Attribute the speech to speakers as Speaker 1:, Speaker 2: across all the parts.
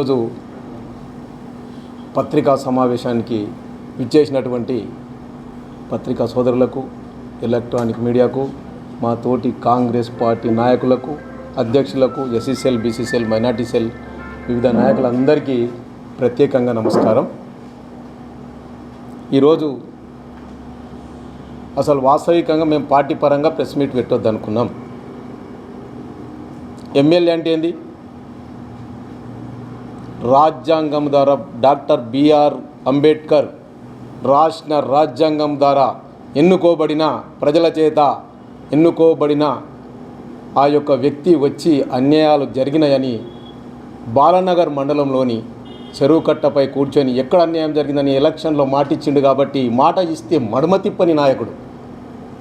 Speaker 1: ఈరోజు పత్రికా సమావేశానికి విచ్చేసినటువంటి పత్రికా సోదరులకు, ఎలక్ట్రానిక్ మీడియాకు, మా తోటి కాంగ్రెస్ పార్టీ నాయకులకు, అధ్యక్షులకు, ఎస్సీసీఎల్, బీసీసీఎల్, మైనార్టీ సెల్ వివిధ నాయకులందరికీ ప్రత్యేకంగా నమస్కారం. ఈరోజు అసలు వాస్తవికంగా మేము పార్టీ పరంగా ప్రెస్ మీట్ పెట్టొద్దు అనుకున్నాం. ఎమ్మెల్యే అంటే ఏంది? రాజ్యాంగం ద్వారా డాక్టర్ బిఆర్ అంబేద్కర్ రాసిన రాజ్యాంగం ద్వారా ఎన్నుకోబడిన, ప్రజల చేత ఎన్నుకోబడిన ఆ యొక్క వ్యక్తి వచ్చి అన్యాయాలు జరిగినాయని బాలనగర్ మండలంలోని చెరువు కట్టపై కూర్చొని ఎక్కడ అన్యాయం జరిగిందని ఎలక్షన్లో మాటిచ్చిండు. కాబట్టి మాట ఇస్తే మడమ తిప్పని నాయకుడు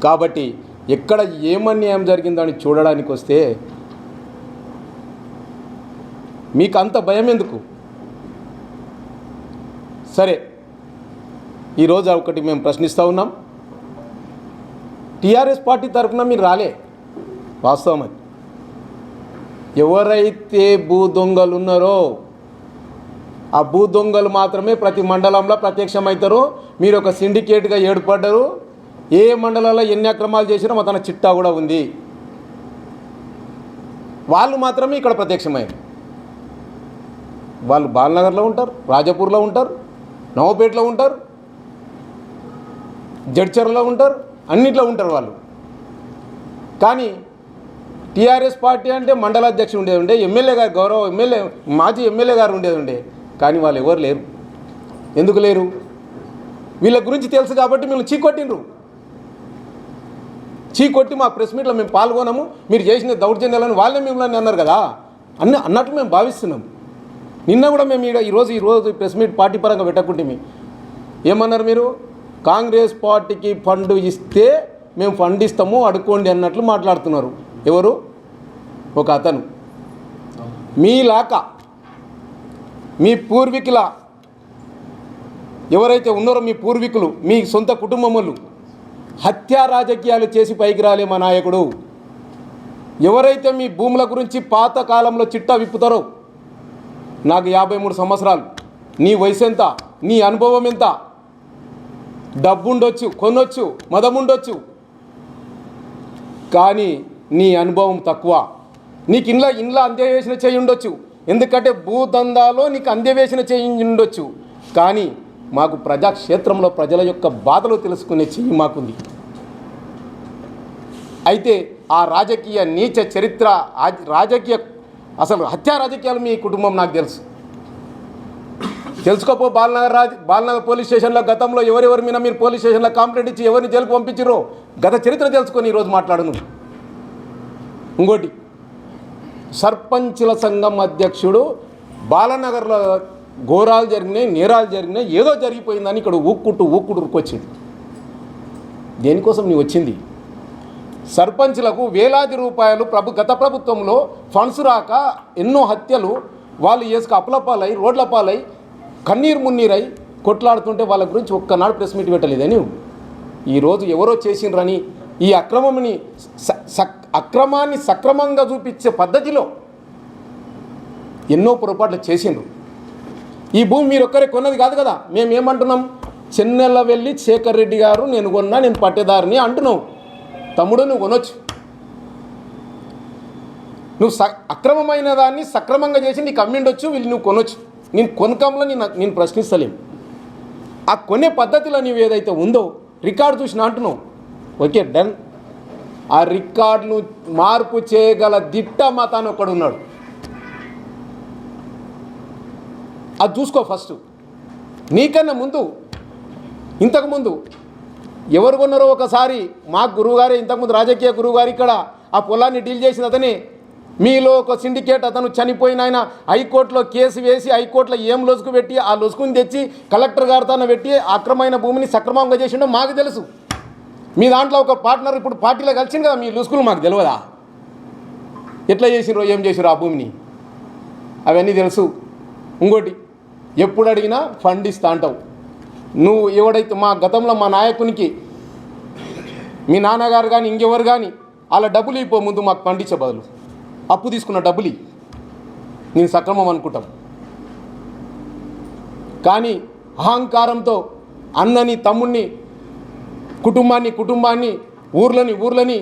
Speaker 1: కాబట్టి ఎక్కడ ఏమన్యాయం జరిగిందని చూడడానికి వస్తే మీకు అంత భయం ఎందుకు? సరే, ఈరోజు ఒకటి మేము ప్రశ్నిస్తూ ఉన్నాం. టీఆర్ఎస్ పార్టీ తరఫున మీరు రాలే, వాస్తవం అది. ఎవరైతే భూ దొంగలు ఉన్నారో ఆ భూ దొంగలు మాత్రమే ప్రతి మండలంలో ప్రత్యక్షమవుతారు. మీరు ఒక సిండికేట్గా ఏర్పడ్డారు. ఏ మండలంలో ఎన్ని అక్రమాలు చేసినా మా తన చిట్టా కూడా ఉంది. వాళ్ళు మాత్రమే ఇక్కడ ప్రత్యక్షమయ్యారు. వాళ్ళు బాలనగర్లో ఉంటారు, రాజపూర్లో ఉంటారు, నవపేటలో ఉంటారు, జడ్చర్లో ఉంటారు, అన్నిట్లో ఉంటారు వాళ్ళు. కానీ టీఆర్ఎస్ పార్టీ అంటే మండల అధ్యక్షుడు ఉండేది ఉండే, ఎమ్మెల్యే గారు, గౌరవ ఎమ్మెల్యే, మాజీ ఎమ్మెల్యే గారు ఉండేది ఉండే. కానీ వాళ్ళు ఎవరు లేరు. ఎందుకు లేరు? వీళ్ళ గురించి తెలుసు కాబట్టి మేము చీకొట్టినరు. చీకొట్టి మా ప్రెస్ మీట్లో మేము పాల్గొనము, మీరు చేసిన దౌర్జన్యాలను వాళ్ళే మిమ్మల్ని అన్నారు కదా అన్నట్లు మేము భావిస్తున్నాం. నిన్న కూడా మేము ఈరోజు ప్రెస్ మీట్ పార్టీ పరంగా పెట్టకుంటే ఏమన్నారు? మీరు కాంగ్రెస్ పార్టీకి ఫండ్ ఇస్తే మేము ఫండ్ ఇస్తాము, అడుక్కోండి అన్నట్లు మాట్లాడుతున్నారు. ఎవరు? ఒక అతను. మీలాక మీ పూర్వీకుల ఎవరైతే ఉన్నారో మీ పూర్వీకులు, మీ సొంత కుటుంబములు హత్యా రాజకీయాలు చేసి పైకి రాలే మా నాయకుడు. ఎవరైతే మీ భూముల గురించి పాత కాలంలో చిట్టా విప్పుతారో, నాకు 53 సంవత్సరాలు, నీ వయసు ఎంత, నీ అనుభవం ఎంత, డబ్బు ఉండొచ్చు, కొనొచ్చు, మదం ఉండొచ్చు, కానీ నీ అనుభవం తక్కువ. నీకు ఇంట్లో అంత్యవేసిన చేయి ఉండొచ్చు, ఎందుకంటే భూదందాలో నీకు అంత్యవేసిన చేయి ఉండొచ్చు, కానీ మాకు ప్రజాక్షేత్రంలో ప్రజల యొక్క బాధలు తెలుసుకునే చెయ్యి మాకుంది. అయితే ఆ రాజకీయ నీచ చరిత్ర, రాజకీయ అసలు హత్యా రాజకీయాలు మీ కుటుంబం నాకు తెలుసుకోపో. బాలనగర్ పోలీస్ స్టేషన్లో గతంలో ఎవరెవరి మీద మీరు పోలీస్ స్టేషన్లో కంప్లైంట్ ఇచ్చి ఎవరిని జైలుకు పంపించారో గత చరిత్ర తెలుసుకొని ఈరోజు మాట్లాడను. ఇంకోటి, సర్పంచుల సంఘం అధ్యక్షుడు బాలనగర్లో ఘోరాలు జరిగినాయి, నేరాలు జరిగినాయి, ఏదో జరిగిపోయిందని ఇక్కడ ఊక్కుంటూ ఉరుకొచ్చింది. దేనికోసం నీ వచ్చింది? సర్పంచులకు వేలాది రూపాయలు గత ప్రభుత్వంలో ఫండ్స్ రాక ఎన్నో హత్యలు వాళ్ళు వేసుకు అప్పులపాలై, రోడ్ల పాలై, కన్నీరు మున్నీరై కొట్లాడుతుంటే వాళ్ళ గురించి ఒక్కనాడు ప్రెస్ మీట్ పెట్టలేదని ఈరోజు ఎవరో చేసిండ్రని ఈ అక్రమాన్ని సక్రమంగా చూపించే పద్ధతిలో ఎన్నో పొరపాట్లు చేసిండ్రు. ఈ భూమి మీరు ఒక్కరే కొన్నది కాదు కదా. మేమేమంటున్నాం? చెన్నెల్ల వెళ్ళి శేఖర్ రెడ్డి గారు నేను కొన్నా, నేను పట్టేదారిని అంటున్నావు. తమ్ముడు, నువ్వు కొనొచ్చు. నువ్వు అక్రమమైన దాన్ని సక్రమంగా చేసి నీకు అమ్మిండొచ్చు, వీళ్ళు నువ్వు కొనొచ్చు. నేను కొనకంలో నేను ప్రశ్నిస్తలేను. ఆ కొనే పద్ధతిలో నీవు ఏదైతే ఉందో రికార్డు చూసిన అంటున్నావు. Okay, done. ఆ రికార్డును మార్పు చేయగల దిట్ట మా తాను ఒకడు ఉన్నాడు. అది చూసుకో ఫస్ట్. నీకన్నా ముందు, ఇంతకుముందు ఎవరు కొన్నారో ఒకసారి మా గురువుగారే, ఇంతకుముందు రాజకీయ గురువుగారు ఇక్కడ ఆ పొలాన్ని డీల్ చేసిన అతనే. మీలో ఒక సిండికేట్ అతను చనిపోయిన ఆయన హైకోర్టులో కేసు వేసి హైకోర్టులో ఏం లొసుకు పెట్టి ఆ లొసుకుని తెచ్చి కలెక్టర్ గారితో పెట్టి అక్రమైన భూమిని సక్రమంగా చేసిండో మాకు తెలుసు. మీ దాంట్లో ఒక పార్ట్నర్ ఇప్పుడు పార్టీలో కలిసింది కదా, మీ లొసుకులు మాకు తెలియదా? ఎట్లా చేసిరో, ఏం చేసిరో ఆ భూమిని, అవన్నీ తెలుసు. ఇంకోటి, ఎప్పుడు అడిగినా ఫండ్ ఇస్తా అంటావు. నువ్వు ఎవడైతే మా గతంలో మా నాయకునికి మీ నాన్నగారు కానీ ఇంకెవరు కానీ అలా డబ్బులు ఇపో, ముందు మాకు పండించే బదులు అప్పు తీసుకున్న డబ్బులు నేను సక్రమం అనుకుంటాం. కానీ అహంకారంతో అన్నని తమ్ముణ్ణి కుటుంబాన్ని ఊర్లని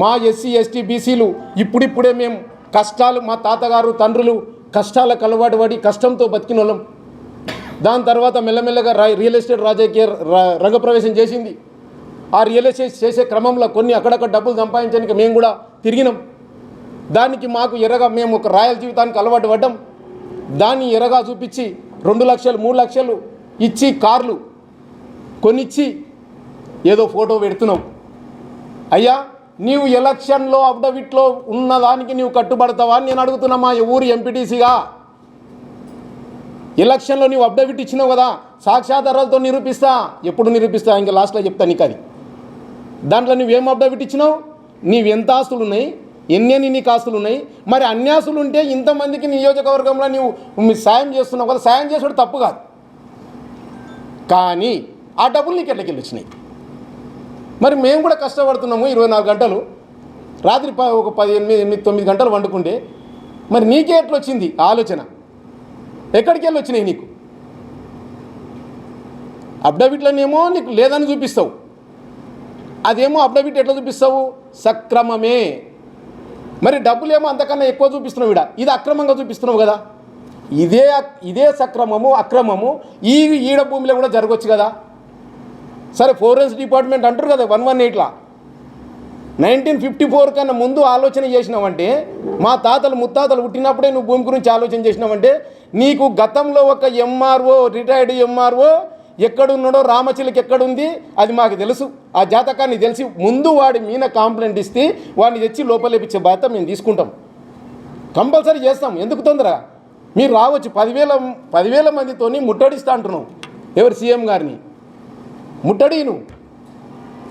Speaker 1: మా ఎస్సీ ఎస్టీ బీసీలు ఇప్పుడిప్పుడే మేము కష్టాలు మా తాతగారు తండ్రులు కష్టాలకు అలవాటు పడి కష్టంతో బతికిన వాళ్ళం. దాని తర్వాత మెల్లమెల్లగా రియల్ ఎస్టేట్ రాజకీయ రంగప్రవేశం చేసింది. ఆ రియల్ ఎస్టేట్ చేసే క్రమంలో కొన్ని అక్కడక్కడ డబ్బులు సంపాదించడానికి మేము కూడా తిరిగినాం. దానికి మాకు ఎరగా మేము ఒక రాయల్ జీవితానికి అలవాటు పడ్డాం. దాన్ని ఎరగా చూపించి 2 లక్షలు 3 లక్షలు ఇచ్చి కార్లు కొనిచ్చి ఏదో ఫోటో పెడుతున్నావు. అయ్యా నీవు ఎలక్షన్లో అఫిడవిట్లో ఉన్నదానికి నీవు కట్టుబడతావా అని నేను అడుగుతున్నా. మా ఊరు ఎంపీటీసీగా ఎలక్షన్లో నీవు అఫిడవిట్ ఇచ్చినావు కదా, సాక్ష్యాధారాలతో నిరూపిస్తా. ఎప్పుడు నిరూపిస్తా ఇంకా లాస్ట్లో చెప్తా నీకు అది. దాంట్లో నువ్వేం అఫిడవిట్ ఇచ్చినావు, నీవెంత ఆస్తులు ఉన్నాయి, ఎన్ని నీకు ఆస్తులు ఉన్నాయి. మరి అన్ని ఆస్తులు ఉంటే ఇంతమందికి నియోజకవర్గంలో నువ్వు సాయం చేస్తున్నావు కదా, సాయం చేసాడు తప్పు కాదు. కానీ ఆ డబ్బులు నీకు ఎట్లకి వచ్చినాయి? మరి మేము కూడా కష్టపడుతున్నాము 24 గంటలు, రాత్రి ఒక 8-9 గంటలు వండుకుంటే మరి నీకే ఎట్లా వచ్చింది ఆలోచన? ఎక్కడికి వెళ్ళి వచ్చినాయి నీకు? అఫిడవిట్లనేమో నీకు లేదని చూపిస్తావు, అదేమో అఫిడవిట్ ఎట్లా చూపిస్తావు? సక్రమమే. మరి డబ్బులేమో అంతకన్నా ఎక్కువ చూపిస్తున్నావు. ఇది అక్రమంగా చూపిస్తున్నావు కదా. ఇదే సక్రమము అక్రమము ఈడ భూమిలో కూడా జరగవచ్చు కదా. సరే ఫోరెన్స్ డిపార్ట్మెంట్ అంటారు కదా 118లా 1954 కన్నా ముందు ఆలోచన చేసినావంటే, మా తాతలు ముత్తాతలు పుట్టినప్పుడే నువ్వు భూమి గురించి ఆలోచన చేసినావంటే, నీకు గతంలో ఒక ఎంఆర్ఓ రిటైర్డ్ ఎంఆర్ఓ ఎక్కడున్నాడో రామచిలకి ఎక్కడుంది అది మాకు తెలుసు. ఆ జాతకాన్ని తెలిసి ముందు వాడి మీద కంప్లైంట్ ఇస్తే వాడిని తెచ్చి లోపలేపించే బాధ్యత మేము తీసుకుంటాం. కంపల్సరీ చేస్తాం. ఎందుకు తొందర? మీరు రావచ్చు 10,000 మందితోని ముట్టడిస్తా అంటున్నావు. ఎవరు? సీఎం గారిని ముట్టడిను.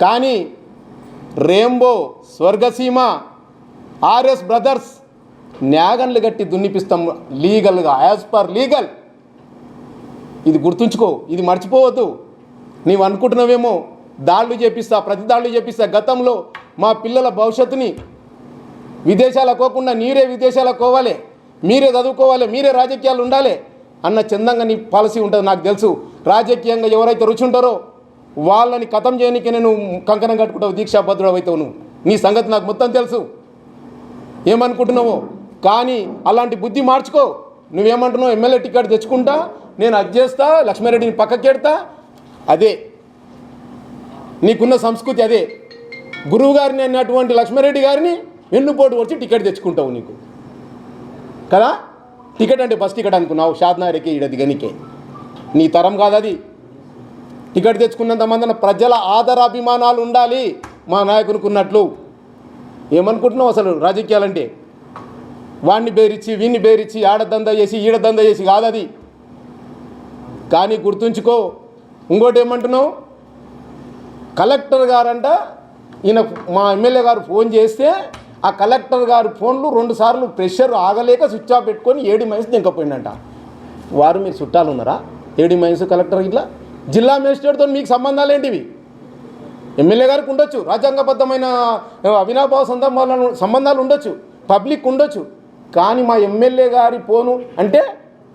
Speaker 1: కానీ రెయిన్బో, స్వర్గసీమ, ఆర్ఎస్ బ్రదర్స్ న్యాగన్లు కట్టి దున్నిపిస్తాం లీగల్గా, యాజ్ పర్ లీగల్. ఇది గుర్తుంచుకో, ఇది మర్చిపోవద్దు. నీవు అనుకుంటున్నావేమో దాడులు చేపిస్తా, ప్రతి దాడులు చేపిస్తా. గతంలో మా పిల్లల భవిష్యత్తుని విదేశాలకు పోకుండా మీరే విదేశాలకు పోవాలి, మీరే చదువుకోవాలి, మీరే రాజకీయాలు ఉండాలి అన్న చందంగా నీ పాలసీ ఉంటుంది. నాకు తెలుసు. రాజకీయంగా ఎవరైతే రుచి ఉంటారో వాళ్ళని ఖతం చేయడానికి నేను కంకణం కట్టుకుంటావు, దీక్షాభద్రుడు అవుతావు నువ్వు. నీ సంగతి నాకు మొత్తం తెలుసు ఏమనుకుంటున్నావో. కానీ అలాంటి బుద్ధి మార్చుకో. నువ్వేమంటున్నావు? ఎమ్మెల్యే టికెట్ తెచ్చుకుంటా, నేను అది చేస్తా, లక్ష్మారెడ్డిని పక్కకెడతా. అదే నీకున్న సంస్కృతి. అదే గురువు గారిని అన్నటువంటి లక్ష్మారెడ్డి గారిని వెన్నుపోటు వచ్చి టికెట్ తెచ్చుకుంటావు నీకు కదా. టికెట్ అంటే బస్ టికెట్ అనుకున్నావు, షాద్నగర్కి ఈడ దిగనికే. నీ తరం కాదు అది. టికెట్ తెచ్చుకున్నంత మందిన ప్రజల ఆదరాభిమానాలు ఉండాలి మా నాయకునికి ఉన్నట్లు. ఏమనుకుంటున్నావు అసలు రాజకీయాలంటే? వాడిని బేరిచ్చి వీడిని బేరిచ్చి ఆడదందా చేసి ఈడదందా చేసి కాదు అది. కానీ గుర్తుంచుకో, ఇంకోటి ఏమంటున్నావు? కలెక్టర్ గారంట ఈయన మా ఎమ్మెల్యే గారు ఫోన్ చేస్తే ఆ కలెక్టర్ గారు ఫోన్లు 2 సార్లు ప్రెషర్ ఆగలేక స్విచ్ ఆఫ్ పెట్టుకొని 7 మైన్స్ దింకపోయిందంట. వారు మీరు చుట్టాలు ఉన్నారా? 7 మైన్స్ కలెక్టర్ ఇట్లా జిల్లా మేజిస్ట్రేట్తో మీకు సంబంధాలు ఏంటివి? ఎమ్మెల్యే గారికి ఉండొచ్చు, రాజ్యాంగబద్ధమైన అవినాభావ సంబంధాలు ఉండొచ్చు, పబ్లిక్ ఉండొచ్చు. కానీ మా ఎమ్మెల్యే గారి ఫోను అంటే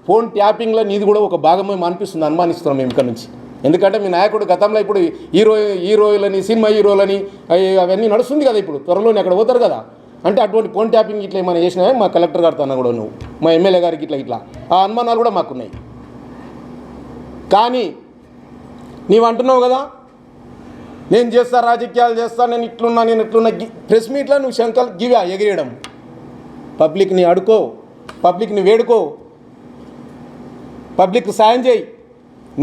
Speaker 1: ఫోన్ ట్యాపింగ్లో నీది కూడా ఒక భాగమే అనిపిస్తుంది, అనుమానిస్తున్నాం మేము ఇక్కడ నుంచి. ఎందుకంటే మీ నాయకుడు గతంలో ఇప్పుడు హీరోలని సినిమా హీరోలని అవన్నీ నడుస్తుంది కదా, ఇప్పుడు త్వరలోనే అక్కడ పోతారు కదా. అంటే అటువంటి ఫోన్ ట్యాపింగ్ ఇట్లా ఏమైనా చేసినా మా కలెక్టర్ గారితో అన్న కూడా నువ్వు మా ఎమ్మెల్యే గారికి ఇట్లా ఆ అనుమానాలు కూడా మాకున్నాయి. కానీ నీవు అంటున్నావు కదా నేను చేస్తా, రాజకీయాలు చేస్తా, నేను ఇట్లున్నా ప్రెస్ మీట్లో నువ్వు శంకల్ గివా ఎగిరేయడం. పబ్లిక్ని అడుకో, పబ్లిక్ని వేడుకో, పబ్లిక్ సాయం చేయి.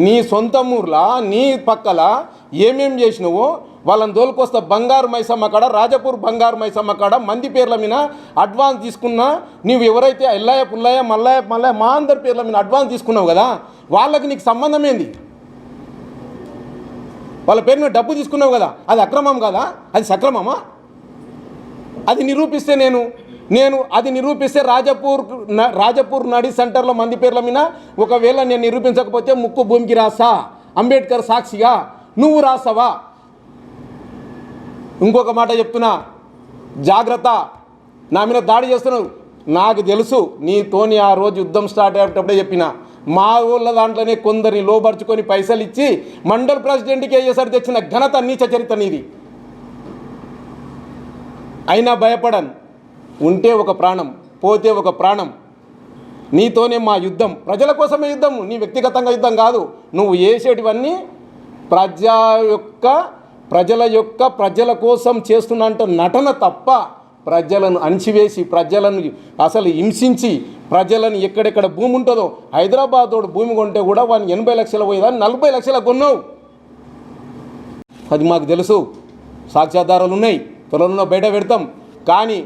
Speaker 1: నీ సొంత ఊర్లా నీ పక్కల ఏమేం చేసినావో వాళ్ళని దోలుకొస్తా. బంగారు మైసమ్మ కాడ, రాజపూర్ బంగారు మైసమ్మ కాడ మంది పేర్ల మీద అడ్వాన్స్ తీసుకున్నా. నీవు ఎవరైతే ఎల్లయ్య పుల్లయ్య మల్లయ్య మా అందరి పేర్ల మీద అడ్వాన్స్ తీసుకున్నావు కదా, వాళ్ళకి నీకు సంబంధం ఏంది? వాళ్ళ పేరు మీద డబ్బు తీసుకున్నావు కదా, అది అక్రమం కదా? అది సక్రమమా? అది నిరూపిస్తే నేను అది నిరూపిస్తే రాజపూర్ నడి సెంటర్లో మంది పేర్ల మీద ఒకవేళ నేను నిరూపించకపోతే ముక్కు భూమికి రాసా, అంబేద్కర్ సాక్షిగా నువ్వు రాసావా? ఇంకొక మాట చెప్తున్నా, జాగ్రత్త. నా మీద దాడి చేస్తున్నావు. నాకు తెలుసు నీతోని ఆ రోజు యుద్ధం స్టార్ట్ అయ్యేటప్పుడే చెప్పిన, మా ఊళ్ళ దాంట్లోనే కొందరిని లోబర్చుకొని పైసలు ఇచ్చి మండల ప్రెసిడెంట్కి అయ్యేసరికి తెచ్చిన ఘనత నీచ చరిత్ర నీది. అయినా భయపడను. ఉంటే ఒక ప్రాణం, పోతే ఒక ప్రాణం. నీతోనే మా యుద్ధం, ప్రజల కోసమే యుద్ధం, నీ వ్యక్తిగతంగా యుద్ధం కాదు. నువ్వు చేసేటివన్నీ ప్రజల కోసం చేస్తున్నంత నటన తప్ప, ప్రజలను అణిచివేసి, ప్రజలను అసలు హింసించి, ప్రజలను ఎక్కడెక్కడ భూమి ఉంటుందో, హైదరాబాదోడు భూమి కొంటే కూడా వాడిని 80 లక్షలు పోయేదాన్ని 40 లక్షలకు కొన్నావు. అది మాకు తెలుసు, సాక్ష్యాధారాలు ఉన్నాయి, త్వరలో బయట పెడతాం. కానీ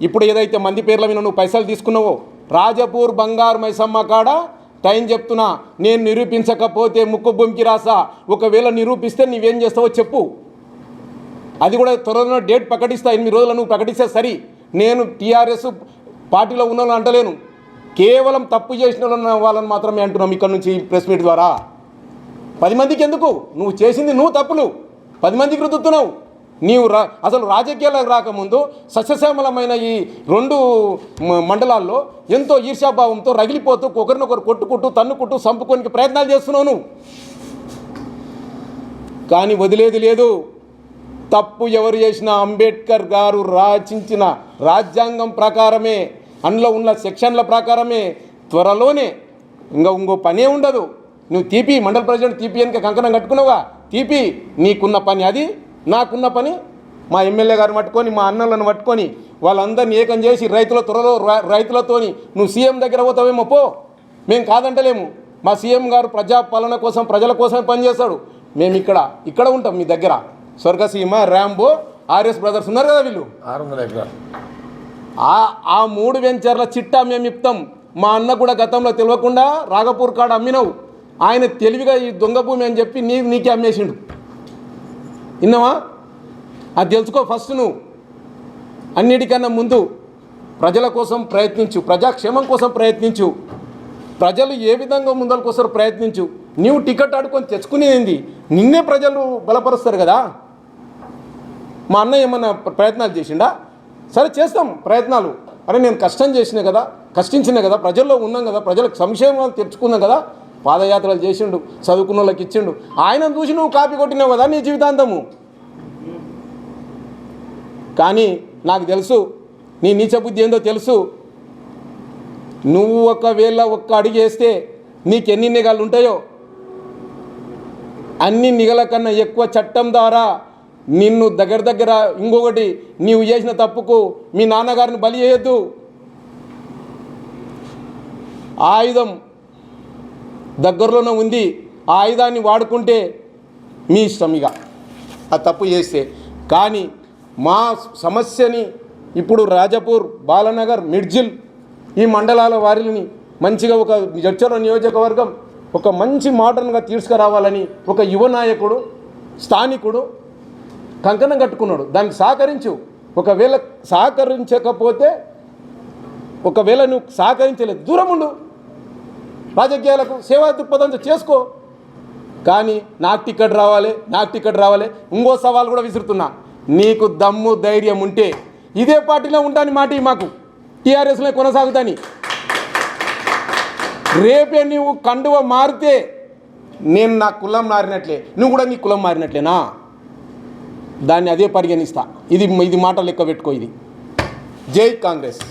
Speaker 1: ఇప్పుడు ఏదైతే మంది పేర్ల మీద నువ్వు పైసలు తీసుకున్నావో, రాజపూర్ బంగారు మైసమ్మ కాడ టైం చెప్తున్నా, నేను నిరూపించకపోతే ముక్కు భూమికి రాసా. ఒకవేళ నిరూపిస్తే నువ్వేం చేస్తావో చెప్పు. అది కూడా త్వరలో డేట్ ప్రకటిస్తా. 8 రోజులు నువ్వు ప్రకటిస్తే సరి. నేను టీఆర్ఎస్ పార్టీలో ఉన్న వాళ్ళని అంటలేను, కేవలం తప్పు చేసిన వాళ్ళని మాత్రమే అంటున్నాం ఇక్కడ నుంచి ప్రెస్ మీట్ ద్వారా. 10 మందికి ఎందుకు? నువ్వు చేసింది నువ్వు తప్పులు 10 మందికి రుద్దుతున్నావు. నీవు అసలు రాజకీయాలకు రాకముందు సస్యశ్యామలమైన ఈ 2 మండలాల్లో ఎంతో ఈర్ష్యాభావంతో రగిలిపోతూ ఒకరినొకరు కొట్టుకుంటూ తన్నుకుంటూ చంపుకోనికి ప్రయత్నాలు చేస్తున్నావు నువ్వు. కానీ వదిలేది లేదు. తప్పు ఎవరు చేసినా అంబేద్కర్ గారు రచించిన రాజ్యాంగం ప్రకారమే, అందులో ఉన్న సెక్షన్ల ప్రకారమే త్వరలోనే ఇంకో పనే ఉండదు. నువ్వు తీపి మండల ప్రెసిడెంట్ తీపియనికి కంకణం కట్టుకున్నావుగా, తీపి. నీకున్న పని అది, నాకున్న పని మా ఎమ్మెల్యే గారిని పట్టుకొని, మా అన్నలను పట్టుకొని వాళ్ళందరినీ ఏకం చేసి రైతులతోని నువ్వు సీఎం దగ్గర పోతావేమో పో, మేము కాదంటలేము. మా సీఎం గారు ప్రజాపాలన కోసం, ప్రజల కోసమే పనిచేస్తాడు. మేము ఇక్కడ ఉంటాం మీ దగ్గర. స్వర్గసీమ, ర్యాంబో, ఆర్ఎస్ బ్రదర్స్ ఉన్నారు కదా, వీళ్ళు
Speaker 2: 600 ఎకరాలు.
Speaker 1: ఆ 3 వెంచర్ల చిట్టా మేము ఇస్తాం. మా అన్న కూడా గతంలో తెలియకుండా రాగపూర్ కాడ అమ్మినావు. ఆయన తెలివిగా ఈ దొంగ భూమి అని చెప్పి నీకే అమ్మేసిండు. విన్నావా? అది తెలుసుకో ఫస్ట్. నువ్వు అన్నిటికన్నా ముందు ప్రజల కోసం ప్రయత్నించు, ప్రజాక్షేమం కోసం ప్రయత్నించు. ప్రజలు ఏ విధంగా ముందలకోసం ప్రయత్నించు. నీవు టికెట్ ఆడుకొని తెచ్చుకునేది నిన్నే ప్రజలు బలపరుస్తారు కదా. మా అన్న ఏమన్నా ప్రయత్నాలు చేసిండా? సరే చేస్తాం ప్రయత్నాలు. అరే నేను కష్టించిన కదా, ప్రజల్లో ఉన్నాం కదా, ప్రజలకు సంక్షేమాలు తెచ్చుకున్నాం కదా. పాదయాత్రలు చేసిండు, చదువుకున్న వాళ్ళకి ఇచ్చిండు. ఆయనను చూసి నువ్వు కాపీ కొట్టినావు కదా నీ జీవితాంతము. కానీ నాకు తెలుసు నీ నీచ బుద్ధి ఏందో తెలుసు. నువ్వు ఒకవేళ ఒక్క అడుగు వేస్తే నీకు ఎన్ని నిఘాలు ఉంటాయో, అన్ని నిఘల కన్నా ఎక్కువ చట్టం ద్వారా నిన్ను దగ్గర ఇంకొకటి, నీవు చేసిన తప్పుకు మీ నాన్నగారిని బలి చేయొద్దు. ఆయుధం దగ్గరలోనే ఉంది, ఆ ఆయుధాన్ని వాడుకుంటే మీ ఇష్టం ఇక ఆ తప్పు చేస్తే. కానీ మా సమస్యని ఇప్పుడు రాజపూర్, బాలనగర్, మిడ్జిల్ ఈ మండలాల వారిని మంచిగా ఒక జడ్చర్ల నియోజకవర్గం ఒక మంచి మోడర్న్గా తీసుకురావాలని ఒక యువ నాయకుడు, స్థానికుడు కంకణం కట్టుకున్నాడు. దానికి సహకరించు. ఒకవేళ సహకరించకపోతే, ఒకవేళ నువ్వు సహకరించలేదు, దూరం ఉండు. రాజకీయాలకు సేవా దృక్పథంతో చేసుకో. కానీ నాకు టికెట్ రావాలి. ఇంకో సవాల్ కూడా విసురుతున్నా. నీకు దమ్ము ధైర్యం ఉంటే ఇదే పార్టీలో ఉంటాని మాట మాకు టీఆర్ఎస్లో కొనసాగుతాని. రేపే నువ్వు కండువ మారితే నేను నా కులం మారినట్లే, నువ్వు కూడా నీ కులం మారినట్లేనా? దాన్ని అదే పరిగణిస్తా. ఇది మాట లెక్క పెట్టుకో. ఇది జై కాంగ్రెస్.